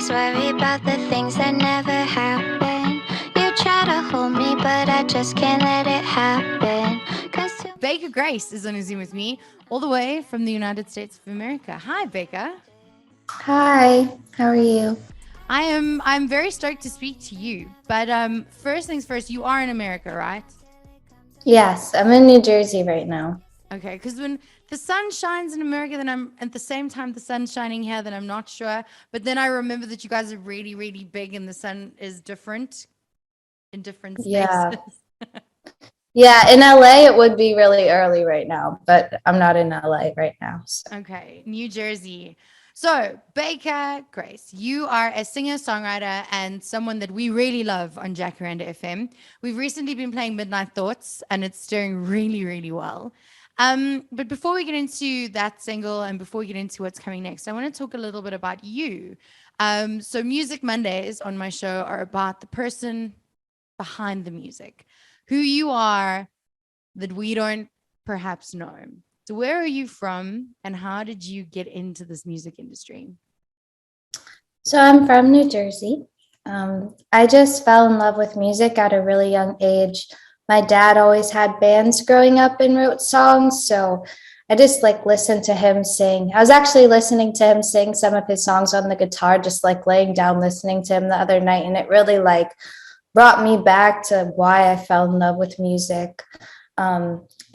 always worry about the things that never happen. You try to hold me, but I just can't let it happen. Baker Grace is on a Zoom with me, all the way from the United States of America. Hi, Baker. Hi, how are you? I'm very stoked to speak to you. But first things first, you are in America, right? Yes, I'm in New Jersey right now. Okay, because when the sun shines in America, then I'm at the same time the sun's shining here, then I'm not sure. But then I remember that you guys are really, really big and the sun is different in different spaces. Yeah. Yeah, in LA it would be really early right now, but I'm not in LA right now. So. Okay, New Jersey. So, Baker Grace, you are a singer, songwriter, and someone that we really love on Jacaranda FM. We've recently been playing Midnight Thoughts, and it's doing really, really well. But before we get into that single and before we get into what's coming next, I want to talk a little bit about you. So, Music Mondays on my show are about the person behind the music, who you are that we don't perhaps know. So where are you from and how did you get into this music industry? So I'm from New Jersey. I just fell in love with music at a really young age. My dad always had bands growing up and wrote songs, so I just listened to him sing. I was actually listening to him sing some of his songs on the guitar, just laying down listening to him the other night, and it really brought me back to why I fell in love with music.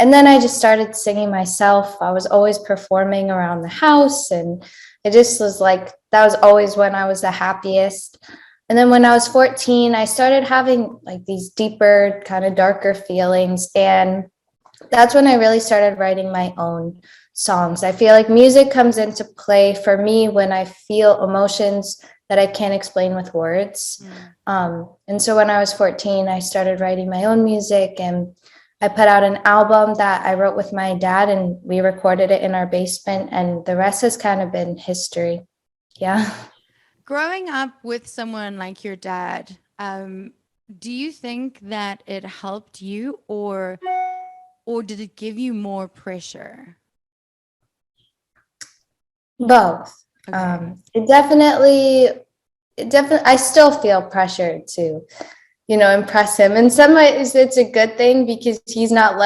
And then I just started singing myself. I was always performing around the house, and it just was that was always when I was the happiest. And then when I was 14, I started having these deeper, kind of darker feelings. And that's when I really started writing my own songs. I feel like music comes into play for me when I feel emotions that I can't explain with words. And so when I was 14, I started writing my own music, and I put out an album that I wrote with my dad, and we recorded it in our basement, and the rest has kind of been history. Yeah. Growing up with someone like your dad, do you think that it helped you or did it give you more pressure? Both. Okay. It definitely, I still feel pressured to impress him. In some ways, it's a good thing because he's not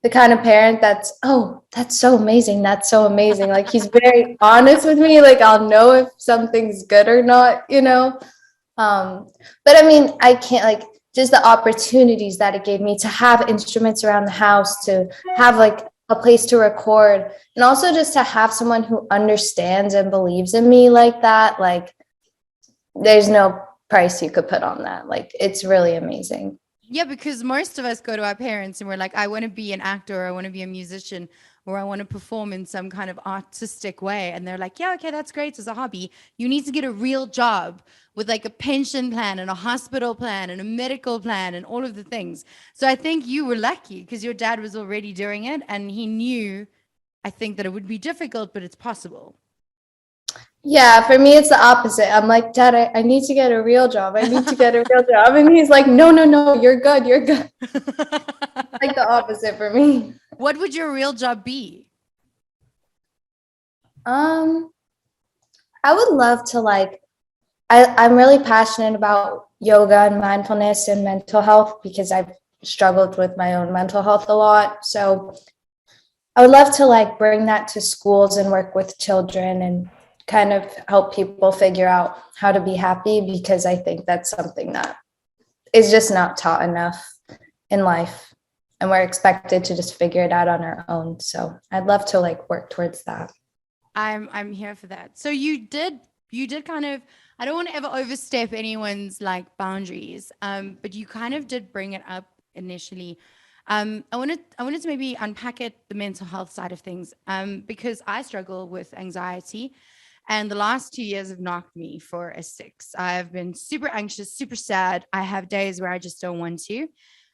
the kind of parent that's, oh, that's so amazing. That's so amazing. He's very honest with me. I'll know if something's good or not. But I mean, I can't just the opportunities that it gave me to have instruments around the house, to have a place to record, and also just to have someone who understands and believes in me like that. There's no price you could put on that. It's really amazing. Yeah, because most of us go to our parents and we're like, I want to be an actor, or I want to be a musician, or I want to perform in some kind of artistic way. And they're like, yeah, okay, that's great as a hobby. You need to get a real job with a pension plan and a hospital plan and a medical plan and all of the things. So I think you were lucky because your dad was already doing it and he knew, I think, that it would be difficult, but it's possible. Yeah, for me, it's the opposite. I'm like, Dad, I need to get a real job. I need to get a real job. And he's like, no, no, no, you're good. You're good. The opposite for me. What would your real job be? I would love to I'm really passionate about yoga and mindfulness and mental health because I've struggled with my own mental health a lot. So I would love to bring that to schools and work with children and kind of help people figure out how to be happy, because I think that's something that is just not taught enough in life, and we're expected to just figure it out on our own. So I'd love to work towards that. I'm here for that. So you did kind of, I don't want to ever overstep anyone's boundaries, but you kind of did bring it up initially. I wanted to maybe unpack it, the mental health side of things, because I struggle with anxiety. And the last 2 years have knocked me for a 6. I've been super anxious, super sad. I have days where I just don't want to.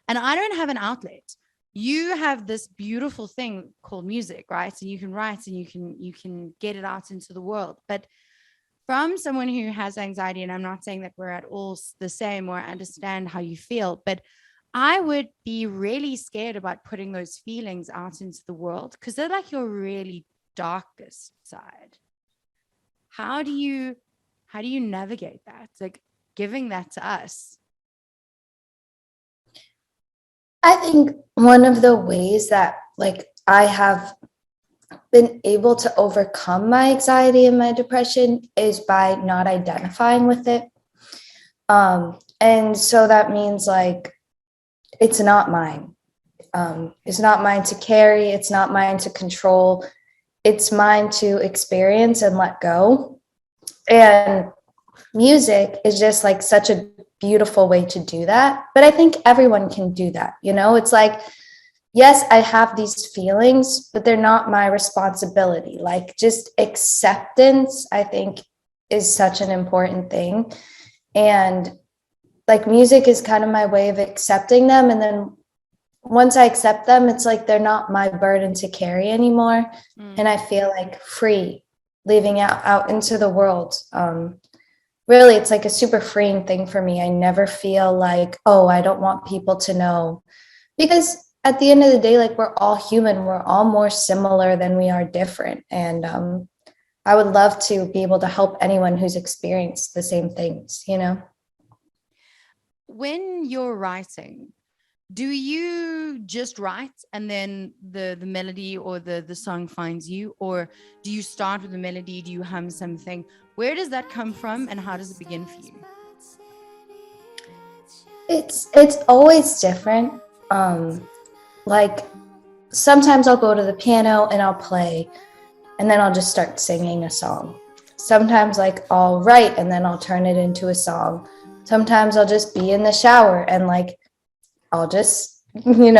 And I don't have an outlet. You have this beautiful thing called music, right? And you can write and you can get it out into the world. But from someone who has anxiety, and I'm not saying that we're at all the same or I understand how you feel, but I would be really scared about putting those feelings out into the world because they're your really darkest side. How do you how do you navigate that? Like giving that to us. I think one of the ways that like I have been able to overcome my anxiety and my depression is by not identifying with it. And so that means like it's not mine. It's not mine to carry. It's not mine to control. It's mine to experience and let go. And music is just like such a beautiful way to do that. But I think everyone can do that. You know, it's like, yes, I have these feelings, but they're not my responsibility. Like just acceptance, I think, is such an important thing. And like music is kind of my way of accepting them. And then once I accept them, it's like they're not my burden to carry anymore. And I feel like free leaving out into the world. Really, it's like a super freeing thing for me. I never feel like, oh, I don't want people to know. Because at the end of the day, like we're all human. We're all more similar than we are different. And I would love to be able to help anyone who's experienced the same things, you know? When you're writing, do you just write and then the melody or the song finds you? Or do you start with the melody? Do you hum something? Where does that come from and how does it begin for you? It's always different. Like sometimes I'll go to the piano and I'll play and then I'll just start singing a song. Sometimes like I'll write and then I'll turn it into a song. Sometimes I'll just be in the shower and like I'll just,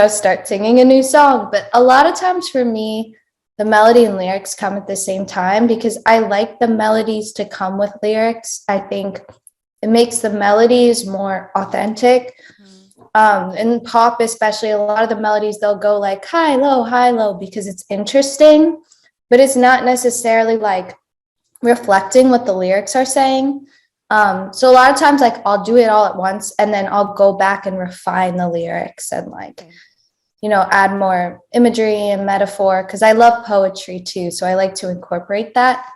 start singing a new song. But a lot of times for me, the melody and lyrics come at the same time because I like the melodies to come with lyrics. I think it makes the melodies more authentic. In pop, especially, a lot of the melodies, they'll go like high, low, because it's interesting, but it's not necessarily like reflecting what the lyrics are saying. So a lot of times, like I'll do it all at once and then I'll go back and refine the lyrics and like, add more imagery and metaphor because I love poetry too. So I like to incorporate that.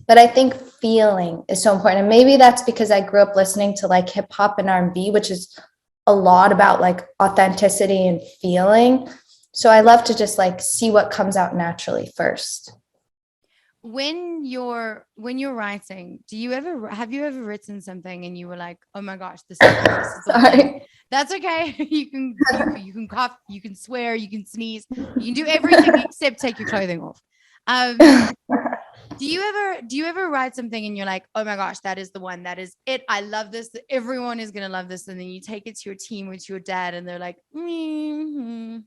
But I think feeling is so important. And maybe that's because I grew up listening to like hip hop and R&B, which is a lot about like authenticity and feeling. So I love to just like see what comes out naturally first. When you're writing, have you ever written something and you were like, oh my gosh, this is Sorry. That's okay. You can cough, you can swear, you can sneeze, you can do everything except take your clothing off. Do you ever write something and you're like, oh my gosh, that is the one, that is it, I love this, everyone is gonna love this, and then you take it to your team or to your dad and they're like, no.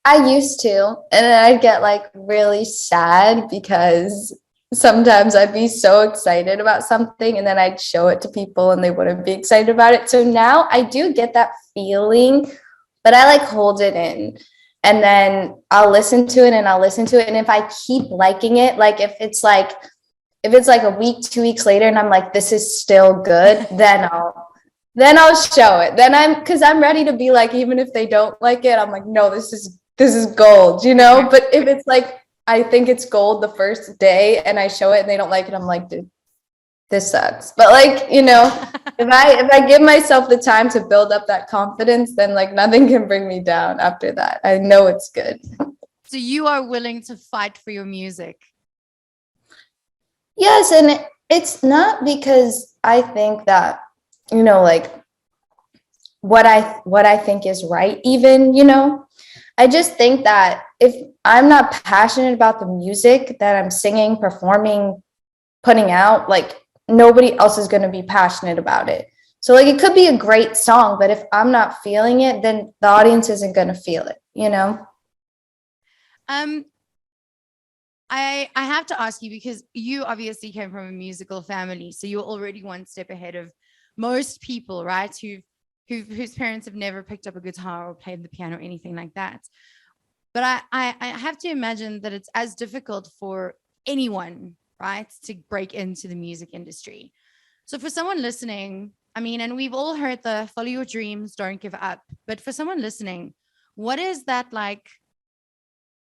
I used to, and then I'd get like really sad because sometimes I'd be so excited about something and then I'd show it to people and they wouldn't be excited about it. So now I do get that feeling, but I like hold it in and then I'll listen to it and I'll listen to it. And if I keep liking it, like if it's like a week, 2 weeks later and I'm like, this is still good, then I'll show it. Because I'm ready to be like, even if they don't like it, I'm like, no, this is gold, But if it's like, I think it's gold the first day and I show it and they don't like it, I'm like, dude, this sucks. But like, if I give myself the time to build up that confidence, then like nothing can bring me down after that. I know it's good. So you are willing to fight for your music? Yes. And it's not because I think that, like what I think is right, even, I just think that if I'm not passionate about the music that I'm singing, performing, putting out, like nobody else is going to be passionate about it. So like it could be a great song, but if I'm not feeling it, then the audience isn't going to feel it, I have to ask you because you obviously came from a musical family, so you're already one step ahead of most people, right? Whose parents have never picked up a guitar or played the piano or anything like that. But I have to imagine that it's as difficult for anyone, right, to break into the music industry. So for someone listening, I mean, and we've all heard the follow your dreams, don't give up. But for someone listening, what is that like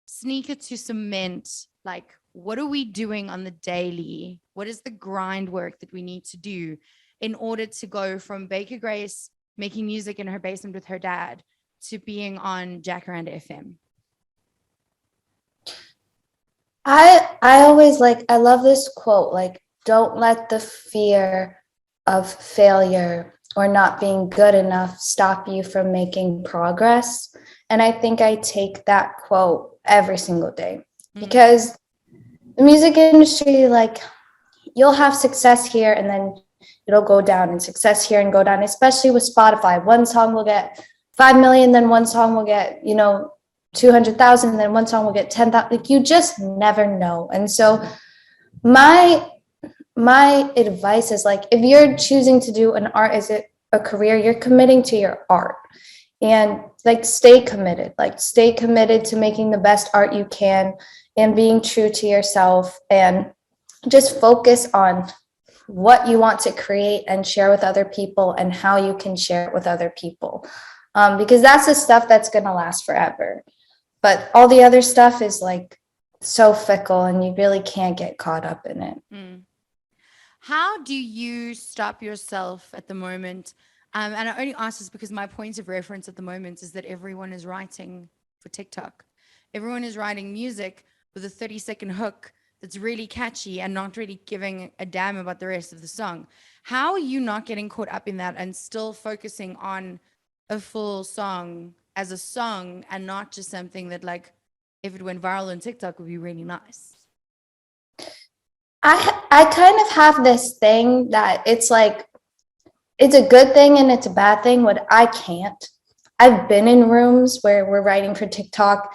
sneaker to cement, like what are we doing on the daily? What is the grind work that we need to do in order to go from Baker Grace making music in her basement with her dad to being on Jacaranda FM? I always I love this quote, like, don't let the fear of failure or not being good enough stop you from making progress. And I think I take that quote every single day because the music industry, like, you'll have success here and then it'll go down, and success here and go down, especially with Spotify. One song will get 5 million, then one song will get, 200,000, then one song will get 10,000. Like, you just never know. And so my advice is, like, if you're choosing to do an art as a career, you're committing to your art, and like, stay committed to making the best art you can and being true to yourself, and just focus on what you want to create and share with other people and how you can share it with other people, because that's the stuff that's going to last forever. But all the other stuff is like so fickle, and you really can't get caught up in it. How do you stop yourself at the moment? And I only ask this because my point of reference at the moment is that everyone is writing for TikTok. Everyone is writing music with a 30-second hook that's really catchy and not really giving a damn about the rest of the song. How are you not getting caught up in that and still focusing on a full song as a song and not just something that, like, if it went viral on TikTok, would be really nice? I kind of have this thing that it's like, it's a good thing and it's a bad thing. What I can't, I've been in rooms where we're writing for TikTok.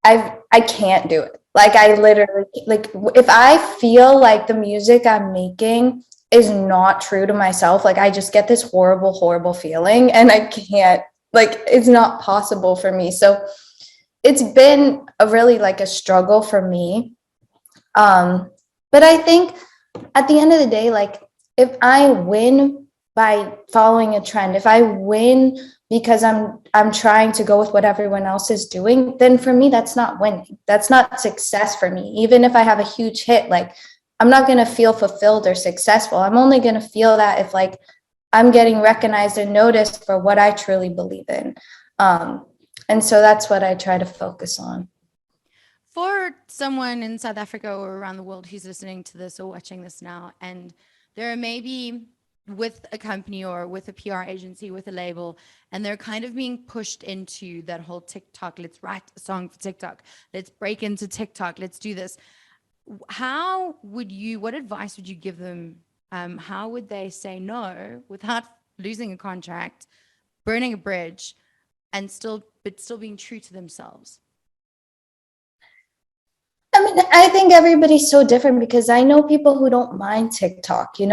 I can't do it. Like, I literally, like, if I feel like the music I'm making is not true to myself, like, I just get this horrible feeling, and I can't, like, it's not possible for me. So it's been a really, like, a struggle for me. But I think at the end of the day, like, if I win by following a trend, if I win because I'm trying to go with what everyone else is doing, then for me, that's not winning. That's not success for me. Even if I have a huge hit, like, I'm not going to feel fulfilled or successful. I'm only going to feel that if, like, I'm getting recognized and noticed for what I truly believe in. And so that's what I try to focus on. For someone in South Africa or around the world who's listening to this or watching this now, and they're maybe with a company or with a PR agency, with a label, and they're kind of being pushed into that whole TikTok, let's write a song for TikTok, let's break into TikTok, let's do this. What advice would you give them? How would they say no without losing a contract, burning a bridge, and still being true to themselves? I mean, I think everybody's so different, because I know people who don't mind TikTok, and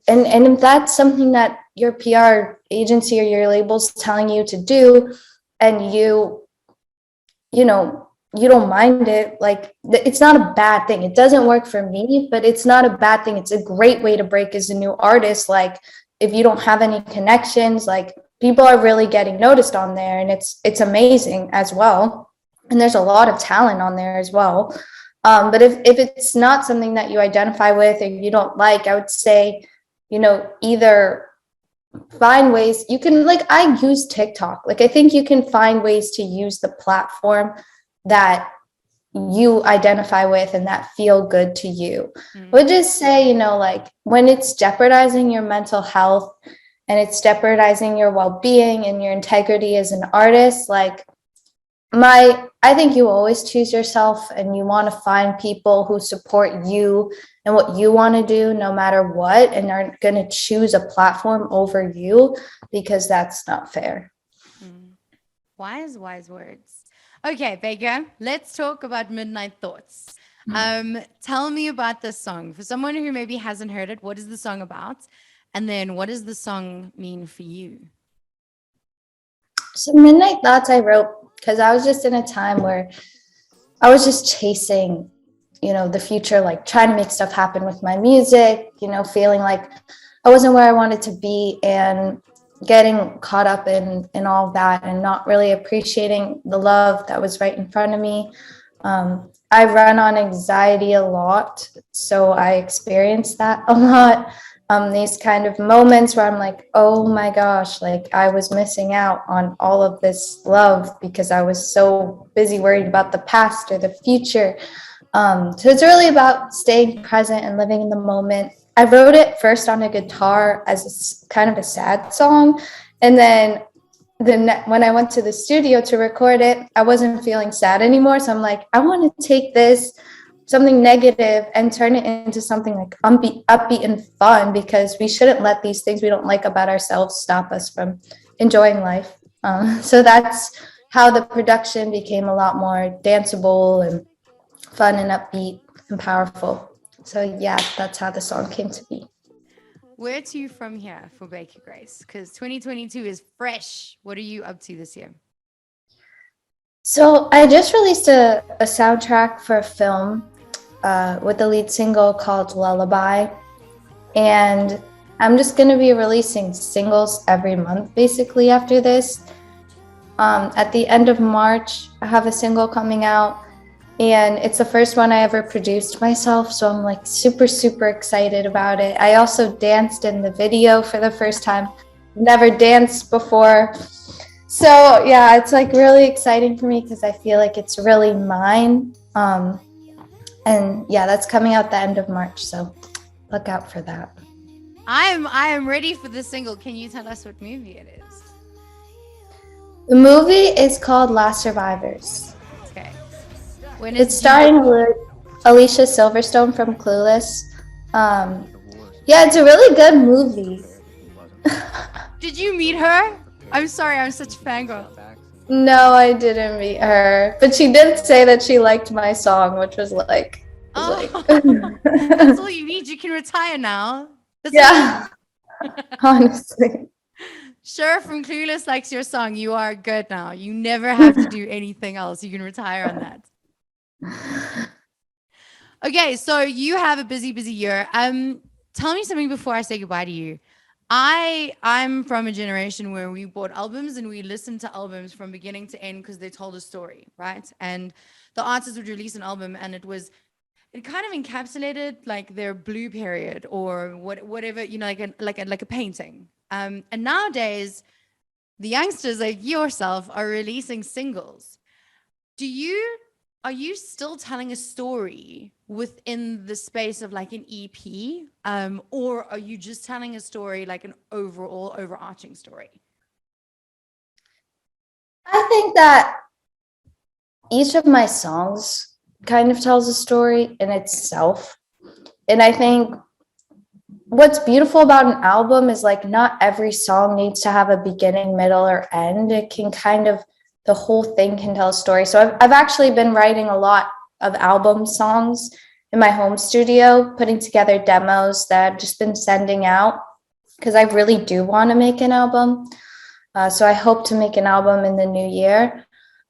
if that's something that your PR agency or your label's telling you to do, and you don't mind it, like, it's not a bad thing. It doesn't work for me, but it's not a bad thing. It's a great way to break as a new artist. Like, if you don't have any connections, like, people are really getting noticed on there, and it's amazing as well. And there's a lot of talent on there as well. But if it's not something that you identify with or you don't like, I would say, either find ways you can, like, I use TikTok. Like, I think you can find ways to use the platform that you identify with and that feel good to you. Would just say, like, when it's jeopardizing your mental health and it's jeopardizing your well-being and your integrity as an artist, like, I think you always choose yourself, and you want to find people who support you and what you want to do no matter what, and are going to choose a platform over you, because that's not fair. Wise words. Okay, Baker, let's talk about Midnight Thoughts. Tell me about this song. For someone who maybe hasn't heard it, what is the song about? And then what does the song mean for you? So Midnight Thoughts I wrote because I was just in a time where I was just chasing, the future, like trying to make stuff happen with my music, feeling like I wasn't where I wanted to be, and getting caught up in all of that, and not really appreciating the love that was right in front of me. I run on anxiety a lot, so I experience that a lot. These kind of moments where I'm like, oh my gosh, like I was missing out on all of this love because I was so busy worried about the past or the future. So it's really about staying present and living in the moment. I wrote it first on a guitar as kind of a sad song, and then when I went to the studio to record it, I wasn't feeling sad anymore. So I'm like, I want to take this something negative and turn it into something like upbeat and fun, because we shouldn't let these things we don't like about ourselves stop us from enjoying life. So that's how the production became a lot more danceable and fun and upbeat and powerful. So yeah, that's how the song came to be. Where to from here for Baker Grace? Because 2022 is fresh. What are you up to this year? So I just released a soundtrack for a film with the lead single called Lullaby. And I'm just going to be releasing singles every month basically after this. At the end of March, I have a single coming out, and it's the first one I ever produced myself. So I'm like super, super excited about it. I also danced in the video for the first time. Never danced before. So yeah, it's like really exciting for me because I feel like it's really mine. And yeah, that's coming out the end of March. So look out for that. I am ready for the single. Can you tell us what movie it is? The movie is called Last Survivors. Okay. When is It's starring Alicia Silverstone from Clueless. Yeah, it's a really good movie. Did you meet her? I'm sorry, I'm such a fangirl. No, I didn't meet her, but she did say that she liked my song, which was like, that's all you need. You can retire now. That's yeah, honestly. Sure, from Clueless likes your song. You are good now. You never have to do anything else. You can retire on that. Okay, so you have a busy year. Tell me something before I say goodbye to you. I'm from a generation where we bought albums and we listened to albums from beginning to end because they told a story, right? And the artist would release an album and it kind of encapsulated like their blue period or whatever, you know, like a painting. And nowadays, the youngsters like yourself are releasing singles. Are you still telling a story within the space of like an EP? Or are you just telling a story like an overarching story? I think that each of my songs kind of tells a story in itself. And I think what's beautiful about an album is like not every song needs to have a beginning, middle, or end. It can kind of, the whole thing can tell a story. So I've actually been writing a lot of album songs in my home studio, putting together demos that I've just been sending out because I really do want to make an album. So I hope to make an album in the new year.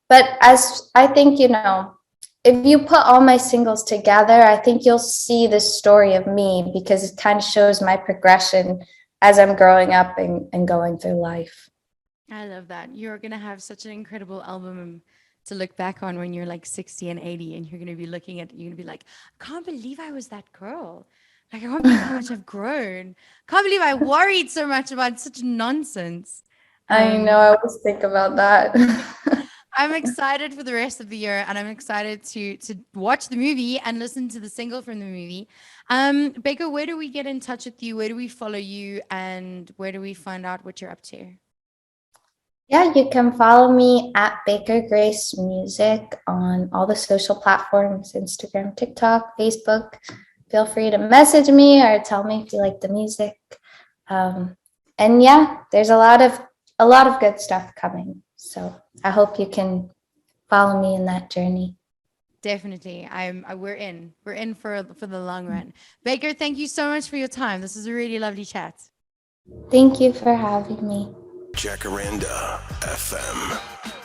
But as I think, you know, if you put all my singles together, I think you'll see the story of me because it kind of shows my progression as I'm growing up and going through life. I love that. You're going to have such an incredible album to look back on when you're like 60 and 80, and you're going to be looking at, you're going to be like, I can't believe I was that girl. Like, I can't believe how much I've grown. Can't believe I worried so much about such nonsense. I know, I always think about that. I'm excited for the rest of the year, and I'm excited to watch the movie and listen to the single from the movie. Baker, where do we get in touch with you? Where do we follow you? And where do we find out what you're up to? Yeah, you can follow me at Baker Grace Music on all the social platforms, Instagram, TikTok, Facebook. Feel free to message me or tell me if you like the music. And yeah, there's a lot of good stuff coming. So I hope you can follow me in that journey. Definitely. We're in for the long run. Baker, thank you so much for your time. This is a really lovely chat. Thank you for having me. Jacaranda FM.